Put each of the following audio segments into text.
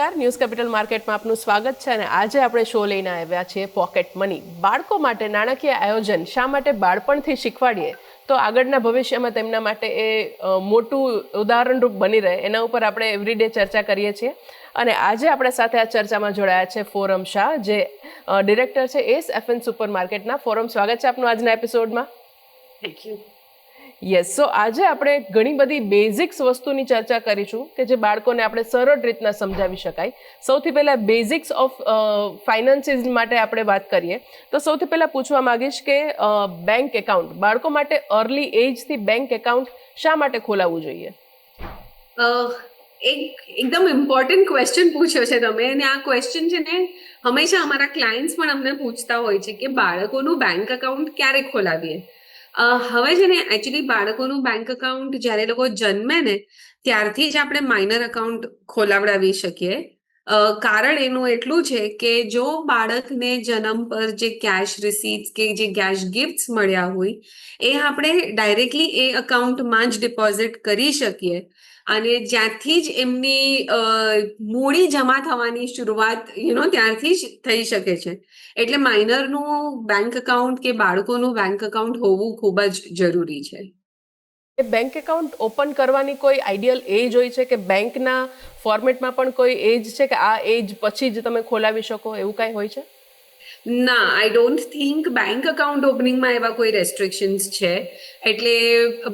નમસ્કાર, news capital માર્કેટમાં આપનું સ્વાગત છે અને આજે આપણે શો લઈને આવ્યા છીએ પોકેટ મની. બાળકો માટે નાણાકીય આયોજન શા માટે બાળપણથી શીખવાડીએ તો આગળના ભવિષ્યમાં તેમના માટે એ મોટું ઉદાહરણરૂપ બની રહે, એના ઉપર આપણે એવરીડે ચર્ચા કરીએ છીએ. અને આજે આપણા સાથે આ ચર્ચામાં જોડાયા છે ફોરમ શાહ, જે ડિરેક્ટર છે એસ એફએન સુપર માર્કેટના. ફોરમ, સ્વાગત છે આપનું આજના એપિસોડમાં. Thank you. યસ, સો આજે આપણે ઘણી બધી બેઝિક્સ વસ્તુની ચર્ચા કરીશું કે જે બાળકોને આપણે સરળ રીતના સમજાવી શકાય. સૌથી પહેલાં બેઝિક્સ ઓફ ફાઇનાન્સીસ માટે આપણે વાત કરીએ તો સૌથી પહેલાં પૂછવા માંગીશ કે બેંક એકાઉન્ટ બાળકો માટે અર્લી એજથી બેંક એકાઉન્ટ શા માટે ખોલાવવું જોઈએ? એકદમ ઇમ્પોર્ટન્ટ ક્વેશ્ચન પૂછ્યો છે તમે, અને આ ક્વેશ્ચન છે ને હંમેશા અમારા ક્લાયન્ટ્સ પણ અમને પૂછતા હોય છે કે બાળકોનું બેંક એકાઉન્ટ ક્યારે ખોલાવીએ. હવે છે ને એકચ્યુઅલી બાળકોનું બેંક એકાઉન્ટ જ્યારે લોકો જન્મે ને ત્યારથી જ આપણે માઇનર એકાઉન્ટ ખોલાવડાવી શકીએ. કારણ એનું એટલું છે કે જો બાળકને જન્મ પર જે કેશ રિસીટ્સ કે જે કેશ ગિફ્ટ્સ મળ્યા હોય એ આપણે ડાયરેક્ટલી એ એકાઉન્ટમાં જ ડિપોઝિટ કરી શકીએ અને જ્યાંથી જ એમની મૂડી જમા થવાની શરૂઆત ત્યારથી જ થઈ શકે છે. એટલે માઇનરનું બેંક એકાઉન્ટ કે બાળકોનું બેંક એકાઉન્ટ હોવું ખૂબ જ જરૂરી છે. એ બેંક એકાઉન્ટ ઓપન કરવાની કોઈ આઈડિયલ એજ હોય છે કે બેંકના ફોર્મેટમાં પણ કોઈ એજ છે કે આ એજ પછી જ તમે ખોલાવી શકો, એવું કાંઈ હોય છે? ના, I don't think bank account ઓપનિંગમાં એવા કોઈ રેસ્ટ્રિક્શન્સ છે. એટલે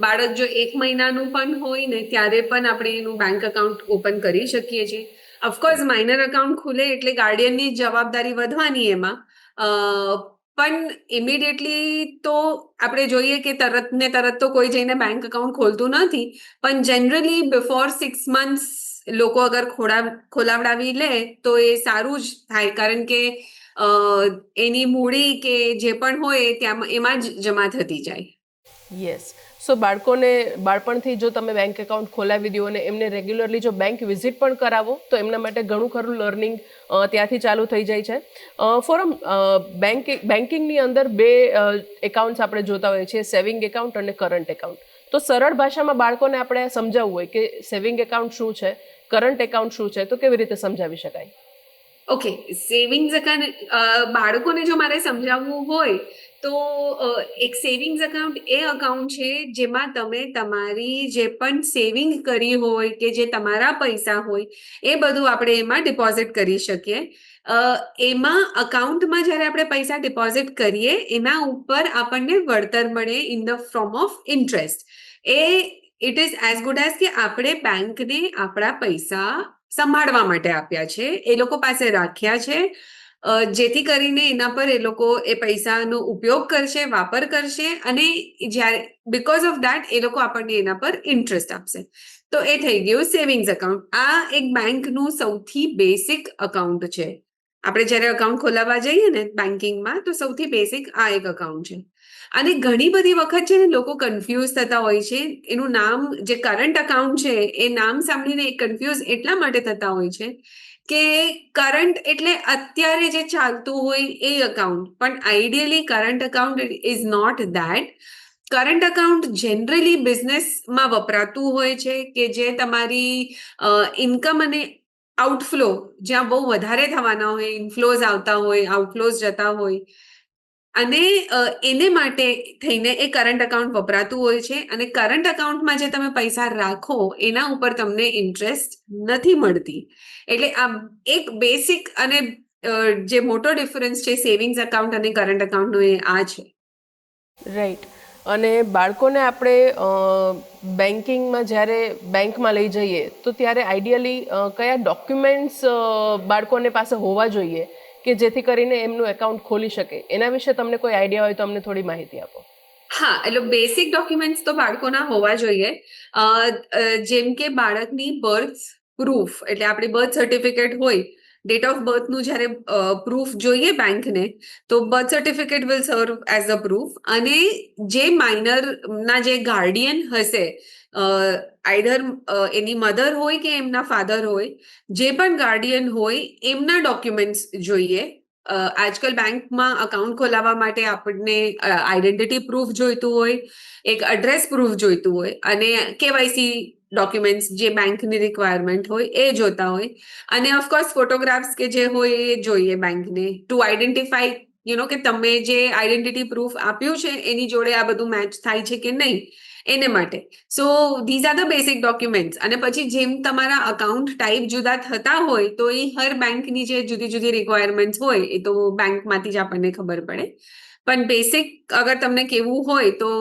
બાળક જો 1 મહિનાનું પણ હોય ને ત્યારે પણ આપણે એનું બેંક એકાઉન્ટ ઓપન કરી શકીએ છીએ. ઓફકોર્સ માઇનર એકાઉન્ટ ખુલે એટલે ગાર્ડિયનની જવાબદારી વધવાની એમાં, પણ ઇમિડિયેટલી તો આપણે જોઈએ કે તરત ને તરત તો કોઈ જઈને બેંક એકાઉન્ટ ખોલતું નથી, પણ જનરલી બિફોર 6 months લોકો અગર ખોલાવડાવી લે તો એ સારું જ થાય, કારણ કે એની મૂડી કે જે પણ હોય ત્યાં એમાં જ જમા થતી જાય. યસ, સો બાળકોને બાળપણથી જો તમે બેંક એકાઉન્ટ ખોલાવી દો અને એમને રેગ્યુલરલી જો બેંક વિઝિટ પણ કરાવો તો એમના માટે ઘણું ખરું લર્નિંગ ત્યાંથી ચાલુ થઈ જાય છે. ફોરમ, બેન્કિંગની અંદર 2 એકાઉન્ટ્સ આપણે જોતા હોઈએ છીએ, સેવિંગ એકાઉન્ટ અને કરંટ એકાઉન્ટ. તો સરળ ભાષામાં બાળકોને આપણે સમજાવવું હોય કે સેવિંગ એકાઉન્ટ શું છે, કરંટ એકાઉન્ટ શું છે, તો કેવી રીતે સમજાવી શકાય? ઓકે, સેવિંગ્સ એકાઉન્ટ બાળકોને જો મારે સમજાવવું હોય તો એક સેવિંગ્સ એકાઉન્ટ એ એકાઉન્ટ છે જેમાં તમે તમારી જે પણ સેવિંગ કરી હોય કે જે તમારા પૈસા હોય એ બધું આપણે એમાં ડિપોઝિટ કરી શકીએ. એમાં અકાઉન્ટમાં જ્યારે આપણે પૈસા ડિપોઝિટ કરીએ એના ઉપર આપણને વળતર મળે in the form of interest. It is as good as કે આપણે બેંકને આપણા પૈસા સંભાળવા માટે આપ્યા છે, એ લોકો પાસે રાખ્યા છે, જેથી કરીને એના પર એ લોકો એ પૈસાનો ઉપયોગ કરશે, વાપર કરશે, અને જ્યારે બીકોઝ ઓફ દેટ એ લોકો આપણને એના પર ઇન્ટરેસ્ટ આપશે. તો એ થઈ ગયું સેવિંગ્સ એકાઉન્ટ. આ એક બેંકનું સૌથી બેસિક એકાઉન્ટ છે. આપણે જ્યારે એકાઉન્ટ ખોલાવવા જઈએ ને બેન્કિંગમાં તો સૌથી બેસિક આ એક એકાઉન્ટ છે. અને ઘણી બધી વખત છે ને લોકો કન્ફ્યુઝ થતા હોય છે. એનું નામ જે કરંટ એકાઉન્ટ છે એ નામ સાંભળીને કન્ફ્યુઝ એટલા માટે થતા હોય છે કે કરંટ એટલે અત્યારે જે ચાલતું હોય એ એકાઉન્ટ, પણ ideally current account is not that. Current account generally બિઝનેસમાં વપરાતું હોય છે કે જે તમારી ઇન્કમ અને આઉટફ્લો જ્યાં બહુ વધારે થવાના હોય, ઇનફ્લોઝ આવતા હોય, આઉટફ્લોઝ જતા હોય, અને એને માટે થઈને એ કરંટ એકાઉન્ટ વપરાતું હોય છે. અને કરંટ એકાઉન્ટમાં જે તમે પૈસા રાખો એના ઉપર તમને ઇન્ટરેસ્ટ નથી મળતી. એટલે આ એક બેસિક અને જે મોટો ડિફરન્સ છે સેવિંગ્સ એકાઉન્ટ અને કરંટ એકાઉન્ટનો એ આ છે. રાઈટ. અને બાળકોને આપણે બેન્કિંગમાં જ્યારે બેંકમાં લઈ જઈએ તો ત્યારે આઈડિયલી કયા ડોક્યુમેન્ટ્સ બાળકોને પાસે હોવા જોઈએ કે જેથી કરીને એમનું એકાઉન્ટ ખોલી શકે, એના વિશે તમને કોઈ આઈડિયા હોય તો અમને થોડી માહિતી આપો. હા, એટલે બેસિક ડોક્યુમેન્ટ્સ તો બાળકોના હોવા જોઈએ. જેમ કે બાળકની બર્થ પ્રૂફ, એટલે આપણી બર્થ સર્ટિફિકેટ હોય, ડેટ ઓફ બર્થનું જ્યારે પ્રૂફ જોઈએ બેંકને તો birth certificate will serve as a proof. અને જે માઇનરના જે ગાર્ડિયન હશે, આઈધર એની મધર હોય કે એમના ફાધર હોય, જે પણ ગાર્ડિયન હોય એમના ડોક્યુમેન્ટ્સ જોઈએ. આજકાલ બેંકમાં અકાઉન્ટ ખોલાવવા માટે આપણને આઈડેન્ટિટી પ્રૂફ જોઈતું હોય, એક એડ્રેસ પ્રૂફ જોઈતું હોય, અને કેવાયસી ડોક્યુમેન્ટ્સ જે બેંકની રિક્વાયરમેન્ટ હોય એ જોતા હોય અને ઓફકોર્સ ફોટોગ્રાફ્સ કે જે હોય એ જોઈએ બેંકને ટુ આઈડેન્ટિફાઈ કે તમે જે આઈડેન્ટિટી પ્રૂફ આપ્યું છે એની જોડે આ બધું મેચ થાય છે કે નહીં એને માટે. સો this are the basic documents. અને પછી જેમ તમારા અકાઉન્ટ ટાઈપ જુદા થતા હોય તો એ હર બેંકની જે જુદી જુદી રિક્વાયરમેન્ટ્સ હોય એ તો બેંકમાંથી જ આપણને ખબર પડે. પણ બેસિક અગર તમને કેવું હોય તો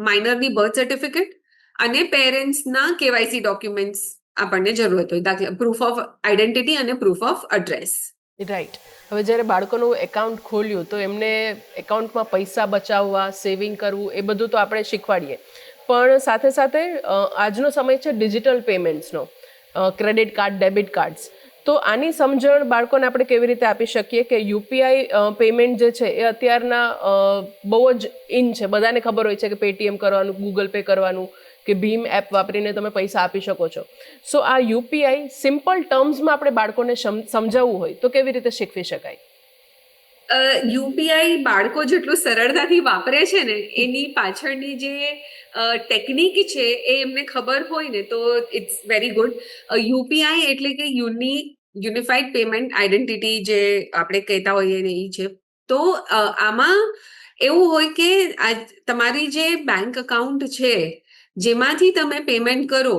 માઇનરની બર્થ સર્ટિફિકેટ અને પેરેન્ટ્સના કેવાયસી ડોક્યુમેન્ટ્સ આપણને જરૂરત હોય, દાખલા પ્રૂફ ઓફ આઈડેન્ટિટી અને પ્રૂફ ઓફ એડ્રેસ. રાઈટ. હવે જ્યારે બાળકોનું એકાઉન્ટ ખોલ્યું તો એમને એકાઉન્ટમાં પૈસા બચાવવા, સેવિંગ કરવું એ બધું તો આપણે શીખવાડીએ, પણ સાથે સાથે આજનો સમય છે ડિજિટલ પેમેન્ટ્સનો, ક્રેડિટ કાર્ડ, ડેબિટ કાર્ડ્સ. તો આની સમજણ બાળકોને આપણે કેવી રીતે આપી શકીએ કે યુપીઆઈ પેમેન્ટ જે છે એ અત્યારના બહુ જ ઇન છે, બધાને ખબર હોય છે કે પેટીએમ કરવાનું, ગૂગલ પે કરવાનું કે ભીમ એપ વાપરીને તમે પૈસા આપી શકો છો. સો આ યુપીઆઈ સિમ્પલ ટર્મ્સમાં આપણે બાળકોને સમજાવવું હોય તો કેવી રીતે શીખવી શકાય? યુપીઆઈ બાળકો જેટલું સરળતાથી વાપરે છે ને એની પાછળની જે ટેકનિક છે એ એમને ખબર હોય ને તો ઇટ્સ વેરી ગુડ. યુપીઆઈ એટલે કે યુનિફાઈડ પેમેન્ટ આઈડેન્ટિટી જે આપણે કહેતા હોઈએ ને એ છે. તો આમાં એવું હોય કે તમારી જે બેંક અકાઉન્ટ છે જેમાંથી તમે પેમેન્ટ કરો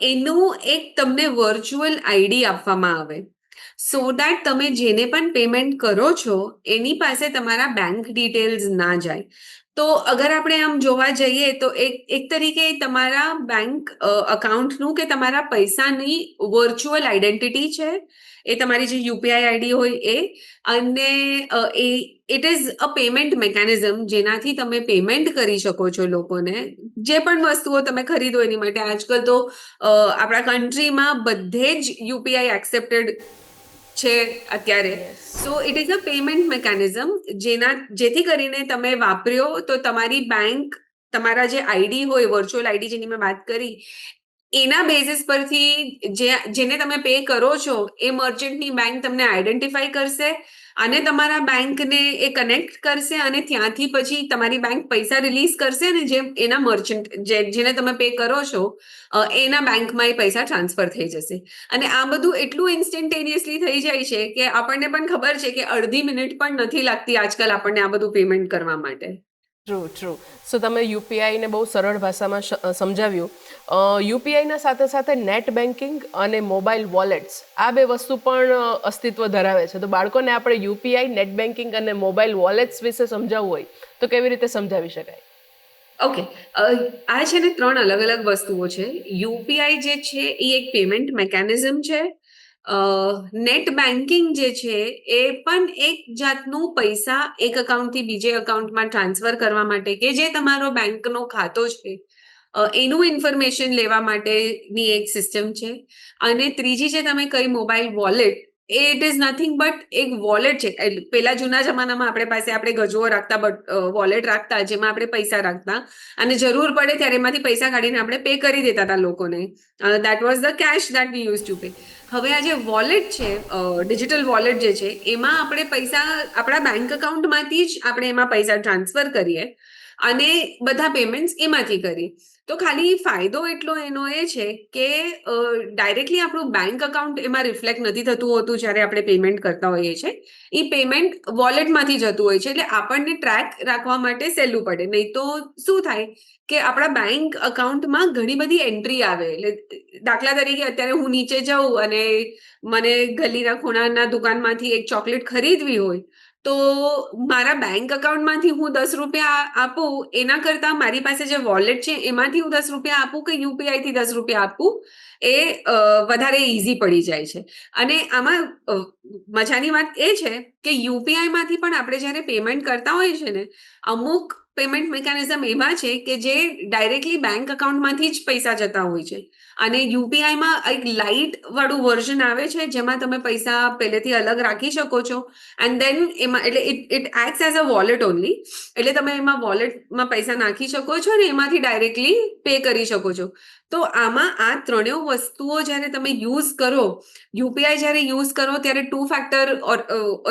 એનું એક તમને વર્ચ્યુઅલ આઈડી આપવામાં આવે, સો દેટ તમે જેને પણ પેમેન્ટ કરો છો એની પાસે તમારા બેંક ડિટેલ્સ ના જાય. તો અગર આપણે આમ જોવા જઈએ તો એક તરીકે તમારા બેંક અકાઉન્ટનું કે તમારા પૈસાની વર્ચ્યુઅલ આઈડેન્ટિટી છે એ તમારી જે યુપીઆઈ આઈડી હોય એ, અને it is a payment mechanism જેનાથી તમે પેમેન્ટ કરી શકો છો લોકોને, જે પણ વસ્તુઓ તમે ખરીદો એની માટે. આજકાલ તો આપણા કન્ટ્રીમાં બધે જ યુપીઆઈ એક્સેપ્ટેડ છે અત્યારે. So it is a payment mechanism જેથી કરીને તમે વાપર્યો તો તમારી બેંક તમારા જે આઈડી હોય, વર્ચ્યુઅલ આઈડી જેની મેં વાત કરી, એના બેઝિસ પરથી જેને તમે પે કરો છો એ મર્ચન્ટની બેંક તમને આઈડેન્ટિફાઈ કરશે અને તમારા બેંકને એ કનેક્ટ કરશે અને ત્યાંથી પછી તમારી બેંક પૈસા રિલીઝ કરશે અને જે એના મર્ચન્ટ જેને તમે પે કરો છો એના બેંકમાં એ પૈસા ટ્રાન્સફર થઈ જશે. અને આ બધું એટલું ઇન્સ્ટન્ટેનિયસલી થઈ જાય છે કે આપણને પણ ખબર છે કે અડધી મિનિટ પણ નથી લાગતી આજકાલ આપણને આ બધું પેમેન્ટ કરવા માટે. ટ્રુ. સો તમે યુપીઆઈને બહુ સરળ ભાષામાં સમજાવ્યું. યુપીઆઈના સાથે સાથે નેટ બેન્કિંગ અને મોબાઈલ વોલેટ્સ આ બે વસ્તુ પણ અસ્તિત્વ ધરાવે છે. તો બાળકોને આપણે યુપીઆઈ, નેટ બેન્કિંગ અને મોબાઈલ વોલેટ્સ વિશે સમજાવવું હોય તો કેવી રીતે સમજાવી શકાય? ઓકે, આ છે ને 3 અલગ અલગ વસ્તુઓ છે. યુપીઆઈ જે છે એ એક પેમેન્ટ મેકેનિઝમ છે. નેટ બેન્કિંગ જે છે એ પણ એક જાતનું પૈસા એક અકાઉન્ટથી બીજે અકાઉન્ટમાં ટ્રાન્સફર કરવા માટે કે જે તમારો બેંકનો ખાતો છે એનું ઇન્ફોર્મેશન લેવા માટેની એક સિસ્ટમ છે. અને ત્રીજી જે તમે કઈ mobile wallet, it is nothing but એક વોલેટ છે. પેલા જૂના જમાનામાં આપણે ગજવો રાખતા, વોલેટ રાખતા જેમાં આપણે પૈસા રાખતા અને જરૂર પડે ત્યારે એમાંથી પૈસા કાઢીને આપણે પે કરી દેતા હતા લોકોને. That was the cash that we use to pay. હવે આ જે વોલેટ છે, ડિજિટલ વોલેટ જે છે, એમાં આપણે પૈસા આપણા બેંક અકાઉન્ટમાંથી જ આપણે એમાં પૈસા ટ્રાન્સફર કરીએ અને બધા પેમેન્ટ્સ એમાંથી કરીએ. તો ખાલી ફાયદો એટલો એનો એ છે કે ડાયરેક્ટલી આપણું બેંક અકાઉન્ટ એમાં રિફ્લેક્ટ નથી થતું હોતું જ્યારે આપણે પેમેન્ટ કરતા હોઈએ છીએ. એ પેમેન્ટ વોલેટમાંથી જતું હોય છે એટલે આપણને ટ્રેક રાખવા માટે સહેલું પડે. નહીં તો શું થાય કે આપણા બેંક અકાઉન્ટમાં ઘણી બધી એન્ટ્રી આવે. એટલે દાખલા તરીકે અત્યારે હું નીચે જાઉં અને મને ગલીના ખૂણાના દુકાનમાંથી એક ચોકલેટ ખરીદવી હોય તો મારા બેંક અકાઉન્ટમાંથી હું 10 રૂપિયા આપું એના કરતાં મારી પાસે જે વોલેટ છે એમાંથી હું 10 રૂપિયા આપું કે યુપીઆઈથી 10 રૂપિયા આપું એ વધારે ઇઝી પડી જાય છે. અને આમાં મજાની વાત એ છે કે યુપીઆઈમાંથી પણ આપણે જ્યારે પેમેન્ટ કરતા હોઈએ છીએ ને, અમુક પેમેન્ટ મિકેનિઝમ એવા છે કે જે ડાયરેક્ટલી બેંક અકાઉન્ટમાંથી જ પૈસા જતા હોય છે. અને યુપીઆઈમાં એક લાઇટ વાળું વર્ઝન આવે છે જેમાં તમે પૈસા પહેલેથી અલગ રાખી શકો છો એન્ડ દેન એમાં એટલે it acts as a wallet only. એટલે તમે એમાં વોલેટમાં પૈસા નાખી શકો છો અને એમાંથી ડાયરેક્ટલી પે કરી શકો છો. તો આમાં આ ત્રણેય વસ્તુઓ જ્યારે તમે યુઝ કરો, યુપીઆઈ જ્યારે યુઝ કરો ત્યારે 2 ફેક્ટર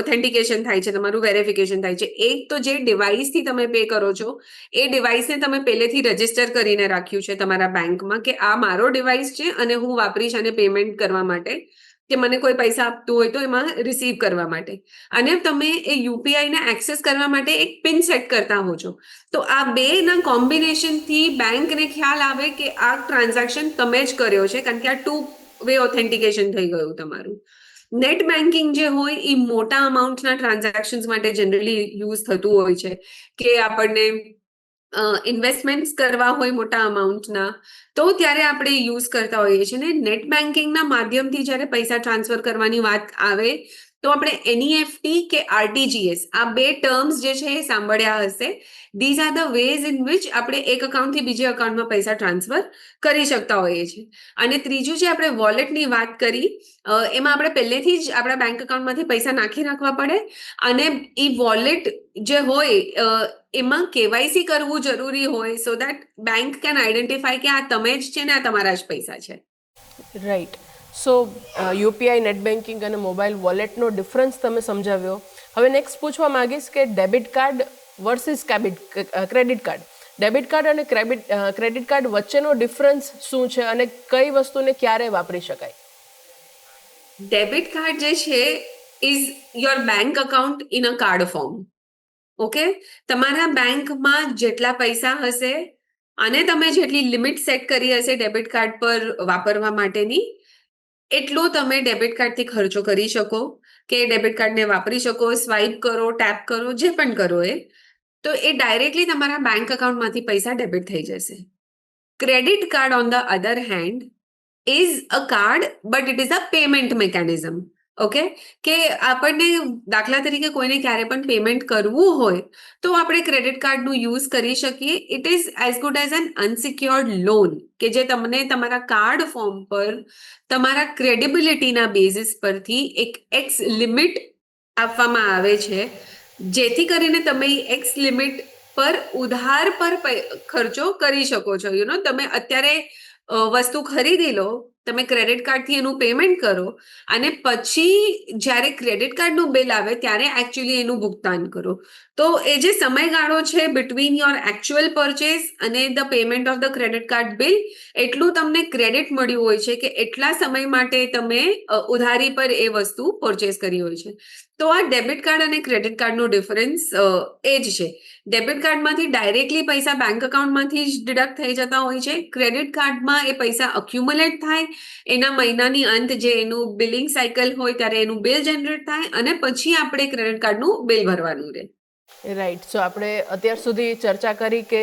ઓથેન્ટિકેશન થાય છે, તમારું વેરિફિકેશન થાય છે. એક તો જે ડિવાઇસથી તમે પે કરો છો એ ડિવાઇસને તમે પહેલેથી રજીસ્ટર કરીને રાખ્યું છે તમારા બેંકમાં કે આ મારો ડિવાઇસ છે અને હું વાપરીશ આને પેમેન્ટ કરવા માટે, કે મને કોઈ પૈસા આપતું હોય તો એમાં રિસીવ કરવા માટે, અને તમે એ યુપીઆઈને એક્સેસ કરવા માટે એક પિન સેટ કરતા હો છો. તો આ બેના કોમ્બિનેશનથી બેંકને ખ્યાલ આવે કે આ ટ્રાન્ઝેક્શન તમે જ કર્યો છે, કારણ કે આ 2 વે ઓથેન્ટિકેશન થઈ ગયું તમારું. નેટ બેન્કિંગ જે હોય એ મોટા અમાઉન્ટના ટ્રાન્ઝેક્શન્સ માટે જનરલી યુઝ થતું હોય છે, કે આપણને ઇન્વેસ્ટમેન્ટ્સ કરવા હોય મોટા અમાઉન્ટના, તો ત્યારે આપણે યુઝ કરતા હોઈએ છીએ. ને નેટ બેન્કિંગના માધ્યમથી જ્યારે પૈસા ટ્રાન્સફર કરવાની વાત આવે તો આપણે એનઈએફટી કે આરટીજીએસ આ 2 ટર્મ્સ જે છે એ સાંભળ્યા હશે. These are the ways in which આપણે એક અકાઉન્ટથી બીજે અકાઉન્ટમાં પૈસા ટ્રાન્સફર કરી શકતા હોઈએ છીએ. અને ત્રીજું જે આપણે વોલેટની વાત કરી, એમાં આપણે પહેલેથી જ આપણા બેંક અકાઉન્ટમાંથી પૈસા નાખી રાખવા પડે, અને એ વોલેટ જે હોય એમાં કેવાયસી કરવું જરૂરી હોય, so that bank can identify કે આ તમે જ છે ને આ તમારા જ પૈસા છે. રાઈટ. સો યુપીઆઈ, નેટ બેન્કિંગ અને મોબાઈલ વોલેટનો ડિફરન્સ તમે સમજાવ્યો. હવે નેક્સ્ટ પૂછવા માંગીશ કે debit card versus credit card. Debit card અને ક્રેડિટ કાર્ડ વચ્ચેનો ડિફરન્સ શું છે અને કઈ વસ્તુને ક્યારે વાપરી શકાય? ડેબિટ કાર્ડ જે છે is your bank account in uh card form. Okay, તમારા બેંકમાં જેટલા પૈસા હશે અને તમે જેટલી લિમિટ સેટ કરી હશે ડેબિટ કાર્ડ પર વાપરવા માટેની, એટલો તમે ડેબિટ કાર્ડથી ખર્ચો કરી શકો, કે ડેબિટ કાર્ડને વાપરી શકો, સ્વાઇપ કરો, ટેપ કરો, જે પણ કરો તો એ ડાયરેક્ટલી તમારા બેંક અકાઉન્ટમાંથી પૈસા ડેબિટ થઈ જશે. Credit card on the other hand is uh card but it is a payment mechanism. Okay, કે આપણને દાખલા તરીકે કોઈને ક્યારે પણ પેમેન્ટ કરવું હોય તો આપણે ક્રેડિટ કાર્ડનું યુઝ કરી શકીએ. It is as good as an unsecured loan, કે જે તમને તમારા કાર્ડ ફોર્મ પર તમારા ક્રેડિબિલિટીના બેઝિસ પરથી એક એક્સ લિમિટ આપવામાં આવે છે, જેથી કરીને તમે એક્સ લિમિટ પર ઉધાર પર ખર્ચો કરી શકો છો. તમે અત્યારે વસ્તુ ખરીદી લો, તમે ક્રેડિટ કાર્ડથી એનું પેમેન્ટ કરો, અને પછી જ્યારે ક્રેડિટ કાર્ડનું બિલ આવે ત્યારે એકચ્યુઅલી એનું ભુગતાન કરો. તો એ જે સમયગાળો છે બિટવીન યોર એકચ્યુઅલ પરચેસ અને the payment of the credit card bill, એટલું તમને ક્રેડિટ મળ્યું હોય છે કે એટલા સમય માટે તમે ઉધારી પર એ વસ્તુ પરચેસ કરી હોય છે. તો આ ડેબિટ કાર્ડ અને ક્રેડિટ કાર્ડનો ડિફરન્સ એ જ છે. ડેબિટ કાર્ડમાંથી ડાયરેક્ટલી પૈસા બેંક અકાઉન્ટમાંથી જ ડિડક્ટ થઈ જતા હોય છે. ક્રેડિટ કાર્ડમાં એ પૈસા અક્યુમ્યુલેટ થાય, એના મહિનાની અંત જે એનું બિલિંગ સાયકલ હોય ત્યારે એનું બિલ જનરેટ થાય, અને પછી આપણે ક્રેડિટ કાર્ડનું બિલ ભરવાનું રહે. રાઈટ. સો આપણે અત્યાર સુધી ચર્ચા કરી કે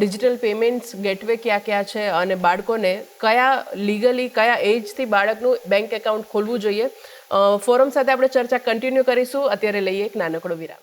ડિજિટલ પેમેન્ટ્સ ગેટવે ક્યાં ક્યાં છે અને બાળકોને કયા લીગલી કયા એજથી બાળકનું બેંક એકાઉન્ટ ખોલવું જોઈએ. ફોરમ સાથે આપણે ચર્ચા કન્ટિન્યુ કરીશું. અત્યારે લઈએ એક નાનકડો વિરામ.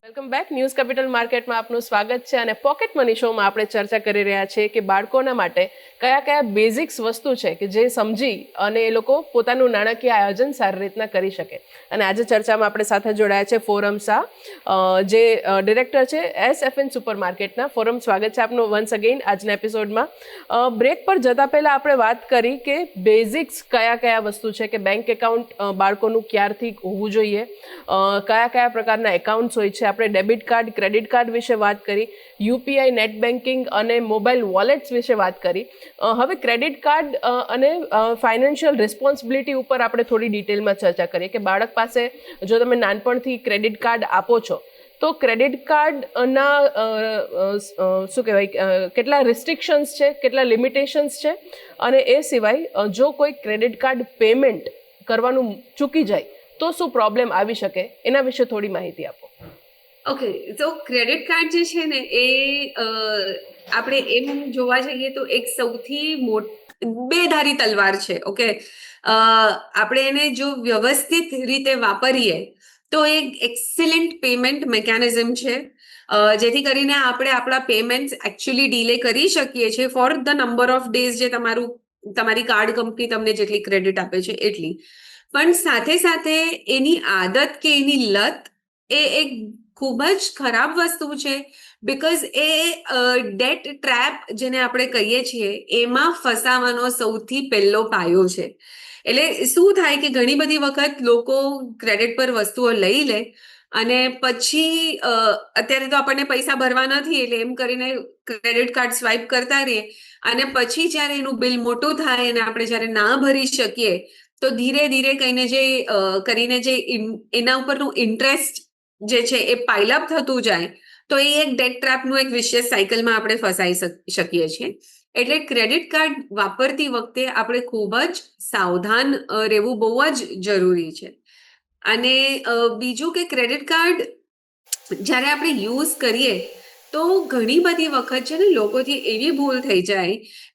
Welcome back. ન્યૂઝ કેપિટલ માર્કેટમાં આપનું સ્વાગત છે. અને પોકેટ મની શોમાં આપણે ચર્ચા કરી રહ્યા છીએ કે બાળકોના માટે કયા કયા બેઝિક્સ વસ્તુ છે કે જે સમજી અને એ લોકો પોતાનું નાણાકીય આયોજન સારી રીતના કરી શકે. અને આજે ચર્ચામાં આપણે સાથે જોડાયા છે ફોરમ શાહ, જે ડિરેક્ટર છે SFN સુપર માર્કેટના. ફોરમ, સ્વાગત છે આપનું વન્સ અગેઇન આજના એપિસોડમાં. બ્રેક પર જતા પહેલાં આપણે વાત કરી કે બેઝિક્સ કયા કયા વસ્તુ છે, કે બેંક એકાઉન્ટ બાળકોનું ક્યારથી હોવું જોઈએ, કયા કયા પ્રકારના એકાઉન્ટ્સ હોય છે. આપણે ડેબિટ કાર્ડ, ક્રેડિટ કાર્ડ વિશે વાત કરી, યુપીઆઈ, નેટ બેન્કિંગ અને મોબાઈલ વોલેટ્સ વિશે વાત કરી. હવે ક્રેડિટ કાર્ડ અને ફાઇનાન્શિયલ રિસ્પોન્સિબિલિટી ઉપર આપણે થોડી ડિટેલમાં ચર્ચા કરીએ કે બાળક પાસે જો તમે નાનપણથી ક્રેડિટ કાર્ડ આપો છો તો ક્રેડિટ કાર્ડના શું કહેવાય, કેટલા રિસ્ટ્રિક્શન્સ છે, કેટલા લિમિટેશન્સ છે, અને એ સિવાય જો કોઈ ક્રેડિટ કાર્ડ પેમેન્ટ કરવાનું ચૂકી જાય તો શું પ્રોબ્લેમ આવી શકે, એના વિશે થોડી માહિતી આપો. ઓકે, તો ક્રેડિટ કાર્ડ જે છે ને એ આપણે એમ જોવા જઈએ તો એક સૌથી બેધારી તલવાર છે. ઓકે, આપણે એને જો વ્યવસ્થિત રીતે વાપરીએ તો એક એક્સિલન્ટ પેમેન્ટ મિકેનિઝમ છે, જેથી કરીને આપણે આપણા પેમેન્ટ એકચ્યુઅલી ડીલે કરી શકીએ છીએ for the number of days જે તમારી કાર્ડ કંપની તમને જેટલી ક્રેડિટ આપે છે એટલી. પણ સાથે સાથે એની આદત કે એની લત એ એક ખૂબ જ ખરાબ વસ્તુ છે. બિકોઝ એ ડેટ ટ્રેપ જેને આપણે કહીએ છીએ એમાં ફસાવાનો સૌથી પહેલો પાયો છે. એટલે શું થાય કે ઘણી બધી વખત લોકો ક્રેડિટ પર વસ્તુઓ લઈ લે અને પછી અત્યારે તો આપણને પૈસા ભરવા નથી એટલે એમ કરીને ક્રેડિટ કાર્ડ સ્વાઇપ કરતા રહીએ અને પછી જ્યારે એનું બિલ મોટું થાય અને આપણે જ્યારે ના ભરી શકીએ તો ધીરે ધીરે કરીને જે એના ઉપરનું ઇન્ટરેસ્ટ જે છે એ પાઇલઅપ થતું જાય તો એ એક ડેટ ટ્રેપનું એક વિશેષ સાયકલમાં આપણે ફસાઈ શકીએ છીએ. એટલે ક્રેડિટ કાર્ડ વાપરતી વખતે આપણે ખૂબ જ સાવધાન રહેવું બહુ જ જરૂરી છે. અને બીજું કે ક્રેડિટ કાર્ડ જ્યારે આપણે યુઝ કરીએ તો ઘણી બધી વખત છે ને લોકોથી એવી ભૂલ થઈ જાય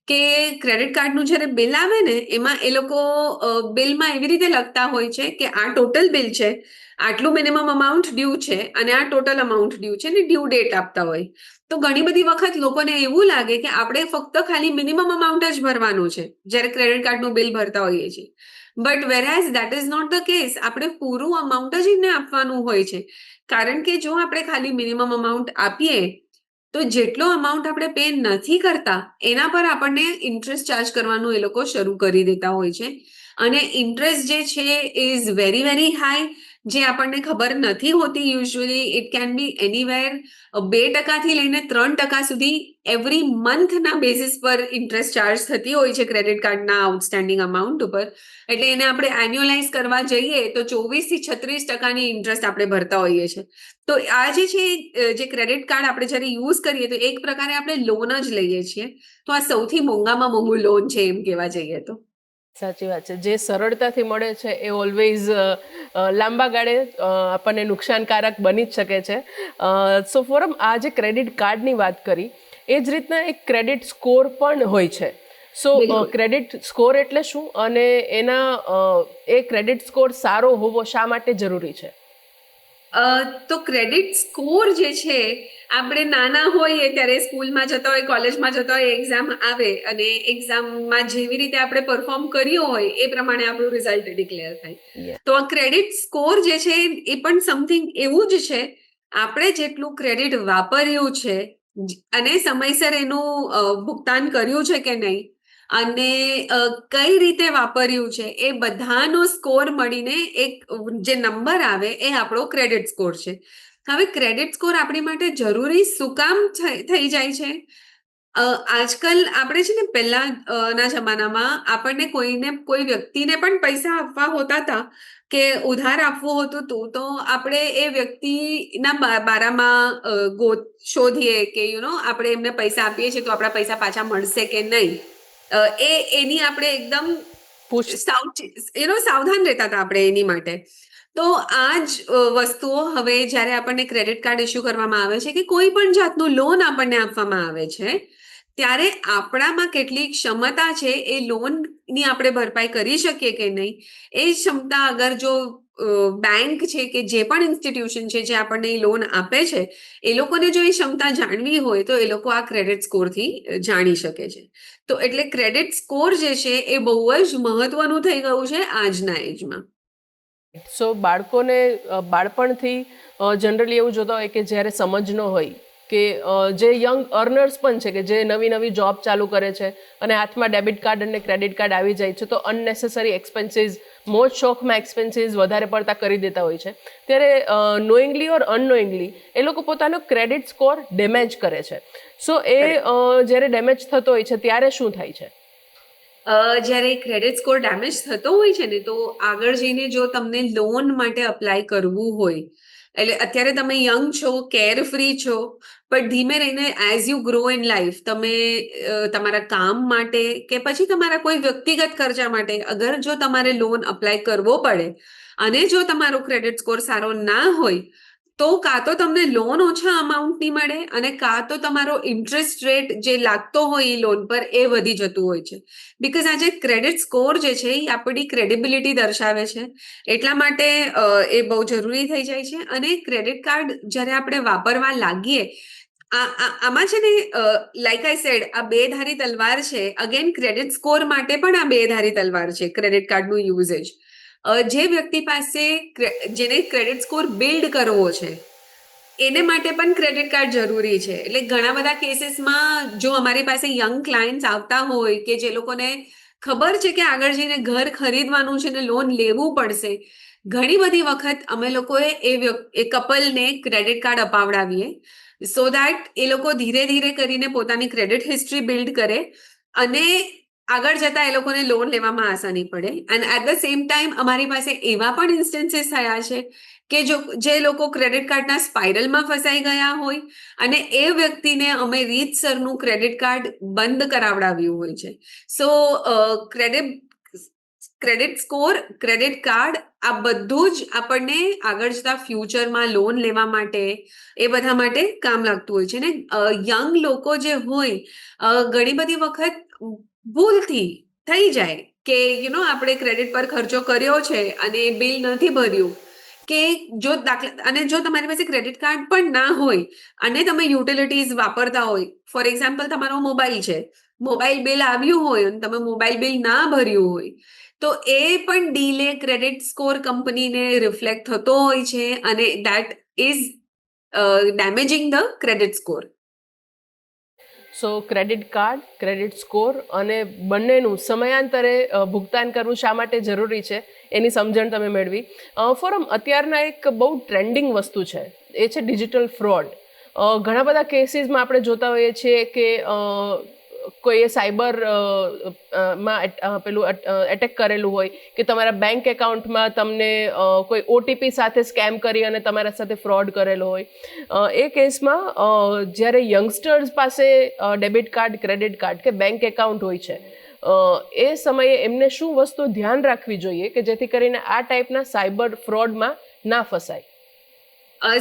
કે ક્રેડિટ કાર્ડનું જ્યારે બિલ આવે ને એમાં એ લોકો બિલમાં એવી રીતે લખતા હોય છે કે આ ટોટલ બિલ છે, આટલું મિનિમમ અમાઉન્ટ ડ્યુ છે અને આ ટોટલ અમાઉન્ટ ડ્યુ છે ને ડ્યુ ડેટ આપતા હોય. તો ઘણી બધી વખત લોકોને એવું લાગે કે આપણે ફક્ત ખાલી મિનિમમ અમાઉન્ટ જ ભરવાનું છે જ્યારે ક્રેડિટ કાર્ડનું બિલ ભરતા હોઈએ છીએ. But whereas that is not the case. આપણે પૂરું અમાઉન્ટ જ એમને આપવાનું હોય છે. કારણ કે જો આપણે ખાલી મિનિમમ અમાઉન્ટ આપીએ તો જેટલો અમાઉન્ટ આપણે પે નથી કરતા એના પર આપણને ઇન્ટરેસ્ટ ચાર્જ કરવાનું એ લોકો શરૂ કરી દેતા હોય છે. અને ઇન્ટરેસ્ટ જે છે ઇઝ વેરી વેરી હાઈ, જે આપણને ખબર નથી હોતી. Usually it can be anywhere 2% લઈને 3% સુધી એવરી મંથના બેસિસ પર ઇન્ટરેસ્ટ ચાર્જ થતી હોય છે ક્રેડિટ કાર્ડના આઉટસ્ટેન્ડિંગ અમાઉન્ટ ઉપર. એટલે એને આપણે એન્યુઅલાઇઝ કરવા જઈએ તો 24 થી 36% ઇન્ટરેસ્ટ આપણે ભરતા હોઈએ છીએ. તો આ જે છે જે ક્રેડિટ કાર્ડ આપણે જ્યારે યુઝ કરીએ તો એક પ્રકારે આપણે લોન જ લઈએ છીએ. તો આ સૌથી મોંઘામાં મોંઘું લોન છે એમ કહેવા જઈએ તો. સાચી વાત છે. જે સરળતાથી મળે છે એ ઓલવેઝ લાંબા ગાળે આપણને નુકસાનકારક બની જ શકે છે. સો ફોરમ આ જે ક્રેડિટ કાર્ડની વાત કરી એ જ રીતના એક ક્રેડિટ સ્કોર પણ હોય છે. સો બિલકુલ. ક્રેડિટ સ્કોર એટલે શું અને એના એ ક્રેડિટ સ્કોર સારો હોવો શા માટે જરૂરી છે? તો ક્રેડિટ સ્કોર જે છે આપણે નાના હોઈએ ત્યારે સ્કૂલમાં જતા હોય, કોલેજમાં જતા હોય, એક્ઝામ આવે અને એક્ઝામમાં જેવી રીતે આપણે પરફોર્મ કર્યું હોય એ પ્રમાણે આપણું રિઝલ્ટ ડિક્લેર થાય. Yeah. તો આ ક્રેડિટ સ્કોર જે છે એ પણ સમથિંગ એવું જ છે. આપણે જેટલું ક્રેડિટ વાપર્યું છે અને સમયસર એનું ભુગતાન કર્યું છે કે નહીં અને કઈ રીતે વાપર્યું છે એ બધાનો સ્કોર મળીને એક જે નંબર આવે એ આપણો ક્રેડિટ સ્કોર છે. હવે ક્રેડિટ સ્કોર આપણી માટે જરૂરી શું કામ થઈ જાય છે? આજકાલ આપણે છે ને પહેલાના જમાનામાં આપણને કોઈ વ્યક્તિને પણ પૈસા આપવા હોતા હતા કે ઉધાર આપવું હોતું હતું તો આપણે એ વ્યક્તિના બારામાં શોધીએ કે આપણે એમને પૈસા આપીએ છીએ તો આપણા પૈસા પાછા મળશે કે નહીં. એની આપણે એકદમ સાવધાન રહેતા હતા આપણે એની માટે. તો આ જ વસ્તુઓ હવે જ્યારે આપણને ક્રેડિટ કાર્ડ ઇસ્યુ કરવામાં આવે છે કે કોઈ પણ જાતનું લોન આપણને આપવામાં આવે છે ત્યારે આપણામાં કેટલી ક્ષમતા છે એ લોનની આપણે ભરપાઈ કરી શકીએ કે નહીં એ ક્ષમતા અગર જો બેંક છે કે જે પણ ઇન્સ્ટિટ્યુશન છે જે આપણને લોન આપે છે એ લોકોને જો એ ક્ષમતા જાણવી હોય તો એ લોકો આ ક્રેડિટ સ્કોરથી જાણી શકે છે. તો એટલે ક્રેડિટ સ્કોર જે છે એ બહુ જ મહત્વનું થઈ ગયું છે આજના એજમાં. સો બાળકોને બાળપણથી જનરલી એવું જોતા હોય કે જ્યારે સમજ ન હોય કે જે યંગ અર્નર્સ પણ છે કે જે નવી નવી જોબ ચાલુ કરે છે અને હાથમાં ડેબિટ કાર્ડ અને ક્રેડિટ કાર્ડ આવી જાય છે તો અનનેસેસરી એક્સપેન્સીસ, મોજ શોખમાં એક્સપેન્સીસ વધારે પડતા કરી દેતા હોય છે. ત્યારે નોઈંગલી ઓર અનનોઈંગલી એ લોકો પોતાનો ક્રેડિટ સ્કોર ડેમેજ કરે છે. સો એ જ્યારે ડેમેજ થતો હોય છે ત્યારે શું થાય છે? જ્યારે ક્રેડિટ સ્કોર ડેમેજ થતો હોય છે ને તો આગળ જઈને જો તમને લોન માટે અપ્લાય કરવું હોય એટલે અત્યારે તમે યંગ છો, કેર ફ્રી છો, પણ ધીમે રહીને as you grow in life તમે તમારા કામ માટે કે પછી તમારા કોઈ વ્યક્તિગત ખર્ચા માટે અગર જો તમારે લોન અપ્લાય કરવો પડે અને જો તમારો ક્રેડિટ સ્કોર સારો ના હોય તો કાં તો તમને લોન ઓછા અમાઉન્ટની મળે અને કાં તો તમારો ઇન્ટરેસ્ટ રેટ જે લાગતો હોય એ લોન પર એ વધી જતું હોય છે. બિકોઝ આજે ક્રેડિટ સ્કોર જે છે એ આપણી ક્રેડિબિલિટી દર્શાવે છે. એટલા માટે એ બહુ જરૂરી થઈ જાય છે. અને ક્રેડિટ કાર્ડ જ્યારે આપણે વાપરવા લાગીએ આમાં છે ને લાઈક આઈ સેડ આ બે ધારી તલવાર છે. અગેન ક્રેડિટ સ્કોર માટે પણ આ બે ધારી તલવાર છે ક્રેડિટ કાર્ડનું યુઝેજ. જે વ્યક્તિ પાસે જેને ક્રેડિટ સ્કોર બિલ્ડ કરવો છે એને માટે પણ ક્રેડિટ કાર્ડ જરૂરી છે. એટલે ઘણા બધા કેસીસમાં જો અમારી પાસે યંગ ક્લાયન્ટ્સ આવતા હોય કે જે લોકોને ખબર છે કે આગળ જઈને ઘર ખરીદવાનું છે ને લોન લેવું પડશે, ઘણી બધી વખત અમે લોકોએ એ કપલને ક્રેડિટ કાર્ડ અપાવડાવીએ સો દેટ એ લોકો ધીરે ધીરે કરીને પોતાની ક્રેડિટ હિસ્ટ્રી બિલ્ડ કરે અને આગળ જતા એ લોકોને લોન લેવામાં આસાની પડે. And at the same time અમારી પાસે એવા પણ ઇન્સ્ટન્સીસ થયા છે કે જે લોકો ક્રેડિટ કાર્ડના સ્પાઇરલમાં ફસાઈ ગયા હોય અને એ વ્યક્તિને અમે રીતસરનું ક્રેડિટ કાર્ડ બંધ કરાવડાવ્યું હોય છે. સો ક્રેડિટ સ્કોર, ક્રેડિટ કાર્ડ આ બધું જ આપણને આગળ જતા ફ્યુચરમાં લોન લેવા માટે એ બધા માટે કામ લાગતું હોય છે. ને યંગ લોકો જે હોય ઘણી બધી વખત ભૂલથી થઈ જાય કે આપણે ક્રેડિટ પર ખર્ચો કર્યો છે અને બિલ નથી ભર્યું કે જો તમારી પાસે ક્રેડિટ કાર્ડ પણ ના હોય અને તમે યુટિલિટીઝ વાપરતા હોય, ફોર એક્ઝામ્પલ તમારો મોબાઈલ છે, મોબાઈલ બિલ આવ્યું હોય અને તમે મોબાઈલ બિલ ના ભર્યું હોય તો એ પણ ડીલે ક્રેડિટ સ્કોર કંપનીને રિફ્લેક્ટ થતો હોય છે અને that is damaging the credit score. So credit card, credit score અને બંનેનું સમયાંતરે ભુગતાન કરવું શા માટે જરૂરી છે એની સમજણ તમે મેળવી. ફોરમ અત્યારના એક બહુ ટ્રેન્ડિંગ વસ્તુ છે એ છે ડિજિટલ ફ્રોડ. ઘણા બધા કેસીસમાં આપણે જોતા હોઈએ છીએ કે કોઈએ સાયબર માં પેલું એટેક કરેલું હોય કે તમારા બેંક એકાઉન્ટમાં તમને કોઈ ઓટીપી સાથે સ્કેમ કરી અને તમારા સાથે ફ્રોડ કરેલો હોય. એ કેસમાં જ્યારે યંગસ્ટર્સ પાસે ડેબિટ કાર્ડ, ક્રેડિટ કાર્ડ કે બેંક એકાઉન્ટ હોય છે એ સમયે એમને શું વસ્તુ ધ્યાન રાખવી જોઈએ કે જેથી કરીને આ ટાઈપના સાયબર ફ્રોડમાં ના ફસાય?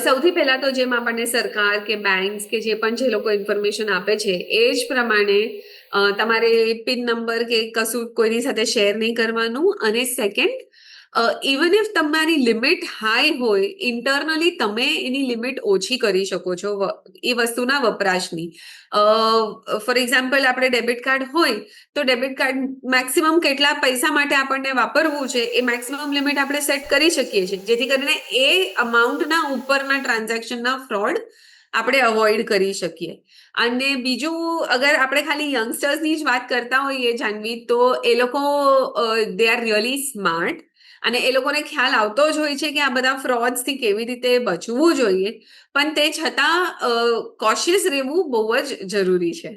સૌથી પહેલા તો જેમ આપણને સરકાર કે બેંક્સ કે જે પણ જે લોકો ઇન્ફોર્મેશન આપે છે એ જ પ્રમાણે તમારે પિન નંબર કે કશું કોઈની સાથે શેર નહીં કરવાનું. અને સેકન્ડ, ઇવન ઇફ તમારી લિમિટ હાઈ હોય, ઇન્ટરનલી તમે એની લિમિટ ઓછી કરી શકો છો એ વસ્તુના વપરાશની. ફોર એક્ઝામ્પલ આપણે ડેબિટ કાર્ડ હોય તો ડેબિટ કાર્ડ મેક્સિમમ કેટલા પૈસા માટે આપણને વાપરવું છે એ મેક્સિમમ લિમિટ આપણે સેટ કરી શકીએ છીએ જેથી કરીને એ અમાઉન્ટના ઉપરના ટ્રાન્ઝેક્શનના ફ્રોડ આપણે અવોઇડ કરી શકીએ. અને બીજું, અગર આપણે ખાલી યંગસ્ટર્સની જ વાત કરતા હોઈએ જાનવી, તો એ લોકો દે આર રિયલી સ્માર્ટ અને એ લોકોને ખ્યાલ આવતો જ હોય છે કે આ બધા ફ્રોડ્સથી કેવી રીતે બચવું જોઈએ, પણ તે છતાં કોશિયસ રહેવું બહુ જ જરૂરી છે.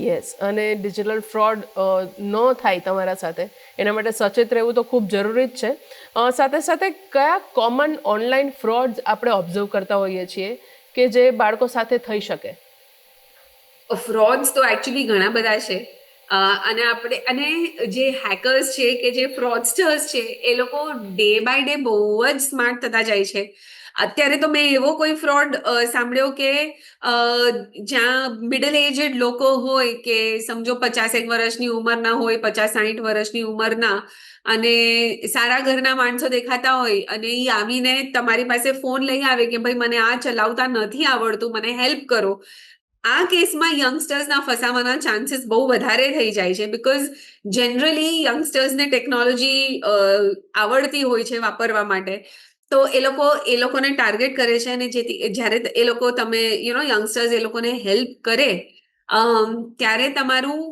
યસ, અને ડિજિટલ ફ્રોડ ન થાય તમારા સાથે એના માટે સચેત રહેવું તો ખૂબ જરૂરી જ છે. સાથે સાથે કયા કોમન ઓનલાઈન ફ્રોડ્સ આપણે ઓબ્ઝર્વ કરતા હોઈએ છીએ કે જે બાળકો સાથે થઈ શકે? ફ્રોડ્સ તો એકચ્યુઅલી ઘણા બધા છે અને જે હેકર્સ છે કે જે ફ્રોડસ્ટર્સ છે એ લોકો ડે બાય ડે બહુ જ સ્માર્ટ થતા જાય છે. અત્યારે તો મેં એવો કોઈ ફ્રોડ સાંભળ્યો કે જ્યાં મિડલ એજડ લોકો હોય કે સમજો 50 વર્ષની ઉંમરના હોય, 50-60 વર્ષની ઉંમરના, અને સારા ઘરના માણસો દેખાતા હોય અને એ આવીને તમારી પાસે ફોન લઈ આવે કે ભાઈ મને આ ચલાવતા નથી આવડતું, મને હેલ્પ કરો. આ કેસમાં યંગસ્ટર્સના ફસાવાના ચાન્સીસ બહુ વધારે થઈ જાય છે બીકોઝ જનરલી યંગસ્ટર્સને ટેકનોલોજી આવડતી હોય છે વાપરવા માટે, તો એ લોકોને ટાર્ગેટ કરે છે અને જ્યારે એ લોકો તમે યંગસ્ટર્સ એ લોકોને હેલ્પ કરે ત્યારે તમારું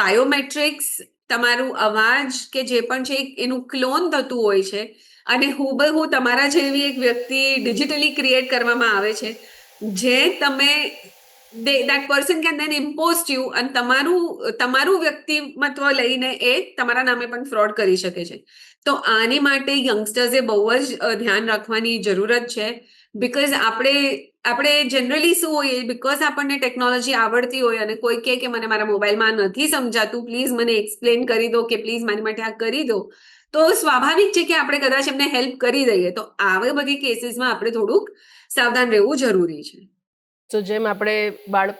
બાયોમેટ્રિક્સ, તમારું અવાજ કે જે પણ છે એનું ક્લોન થતું હોય છે અને હુબહુ તમારા જેવી એક વ્યક્તિ ડિજિટલી ક્રિએટ કરવામાં આવે છે જે તમે that person can then impose you અને તમારું વ્યક્તિમત્વ લઈને એ તમારા નામે પણ ફ્રોડ કરી શકે છે. તો આની માટે યંગસ્ટર્સે બહુ જ ધ્યાન રાખવાની જરૂરત છે બીકોઝ આપણે જનરલી શું હોઈએ, બીકોઝ આપણને ટેકનોલોજી આવડતી હોય અને કોઈ કે મને મારા મોબાઈલમાં નથી સમજાતું, પ્લીઝ મને એક્સપ્લેન કરી દો કે પ્લીઝ મારી માટે આ કરી દો, તો સ્વાભાવિક છે કે આપણે કદાચ એમને હેલ્પ કરી દઈએ. તો આવી બધી કેસીસમાં આપણે થોડુંક સાવધાન રહેવું જરૂરી છે. તો જેમ આપણે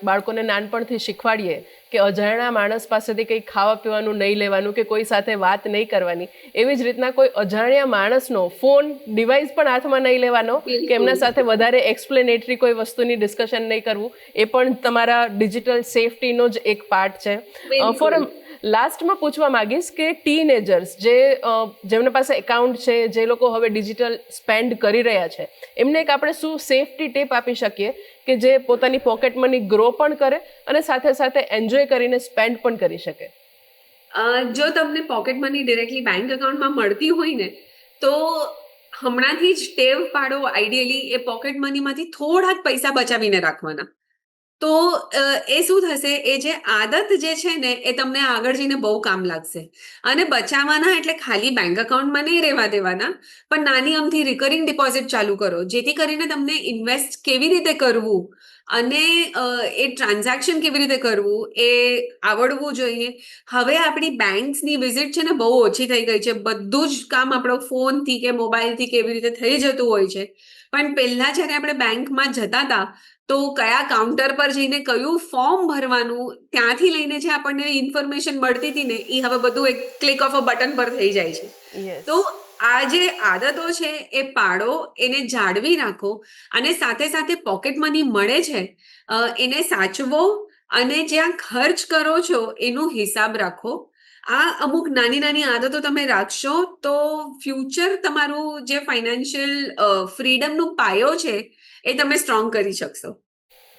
બાળકોને નાનપણથી શીખવાડીએ કે અજાણ્યા માણસ પાસેથી કંઈ ખાવા પીવાનું નહીં લેવાનું કે કોઈ સાથે વાત નહીં કરવાની, એવી જ રીતના કોઈ અજાણ્યા માણસનો ફોન, ડિવાઇસ પણ હાથમાં નહીં લેવાનો કે એમના સાથે વધારે એક્સપ્લેનેટરી કોઈ વસ્તુની ડિસ્કશન નહીં કરવું, એ પણ તમારા ડિજિટલ સેફટીનો જ એક પાર્ટ છે. લાસ્ટમાં પૂછવા માંગીશ કે ટીનેજર્સ જેમના પાસે એકાઉન્ટ છે, જે લોકો હવે ડિજિટલ સ્પેન્ડ કરી રહ્યા છે, એમને એક આપણે શું સેફટી ટિપ આપી શકીએ કે જે પોતાની પોકેટ મની ગ્રો પણ કરે અને સાથે સાથે એન્જોય કરીને સ્પેન્ડ પણ કરી શકે? જો તમને પોકેટ મની ડિરેક્ટલી બેંક એકાઉન્ટમાં મળતી હોય ને તો હમણાંથી જ ટેવ પાડો આઈડિયલી એ પોકેટ મનીમાંથી થોડા જ પૈસા બચાવીને રાખવાના. તો એ શું થશે, એ જે આદત જે છે ને એ તમને આગળ જઈને બહુ કામ લાગશે. અને બચાવવાના એટલે ખાલી બેંક એકાઉન્ટમાં નહીં રહેવા દેવાના, પણ નાની અમથી રિકરિંગ ડિપોઝિટ ચાલુ કરો, જેથી કરીને તમને ઇન્વેસ્ટ કેવી રીતે કરવું અને એ ટ્રાન્ઝેક્શન કેવી રીતે કરવું એ આવડવું જોઈએ. હવે આપણી બેંક્સની વિઝિટ છે ને બહુ ઓછી થઈ ગઈ છે. બધું જ કામ આપણો ફોનથી કે મોબાઈલથી કેવી રીતે થઈ જતું હોય છે. પણ પહેલા જ્યારે આપણે બેંકમાં જતા હતા તો કયા કાઉન્ટર પર જઈને કયું ફોર્મ ભરવાનું, ત્યાંથી લઈને જે આપણને ઇન્ફોર્મેશન મળતી હતી ને એ હવે બધું એક ક્લિક ઓફ અ બટન પર થઈ જાય છે. તો આ જે આદતો છે એ પાડો, એને જાળવી રાખો અને સાથે સાથે પોકેટ મની મળે છે એને સાચવો અને જ્યાં ખર્ચ કરો છો એનો હિસાબ રાખો. આ અમુક નાની નાની આદતો તમે રાખશો તો ફ્યુચર તમારું જે ફાઇનાન્શિયલ ફ્રીડમનું પાયો છે એ તમે સ્ટ્રોંગ કરી શકશો.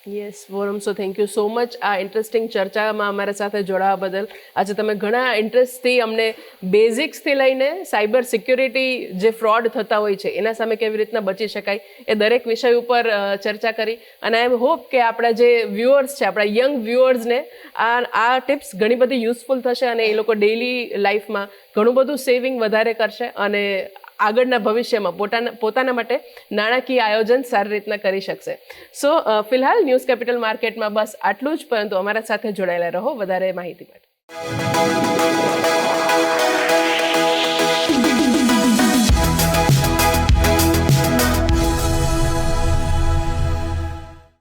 Yes forum, so thank you so much આ ઇન્ટરેસ્ટિંગ ચર્ચામાં અમારા સાથે જોડાવા બદલ. આજે તમે ઘણા ઇન્ટરેસ્ટથી અમને બેઝિક્સથી લઈને સાયબર સિક્યોરિટી જે ફ્રોડ થતા હોય છે એના સામે કેવી રીતના બચી શકાય એ દરેક વિષય ઉપર ચર્ચા કરી. અને આઈ હોપ કે આપણા જે વ્યુઅર્સ છે, આપણા યંગ વ્યુઅર્સને આ ટિપ્સ ઘણી બધી યુઝફુલ થશે અને એ લોકો ડેઇલી લાઈફમાં ઘણું બધું સેવિંગ વધારે કરશે અને આગળના ભવિષ્યમાં પોતાના માટે નાણાકીય આયોજન સારી રીતના કરી શકશે. સો ફિલહાલ ન્યૂઝ કેપિટલ માર્કેટમાં બસ આટલું જ, પરંતુ અમારા સાથે જોડાયેલા રહો વધારે માહિતી માટે.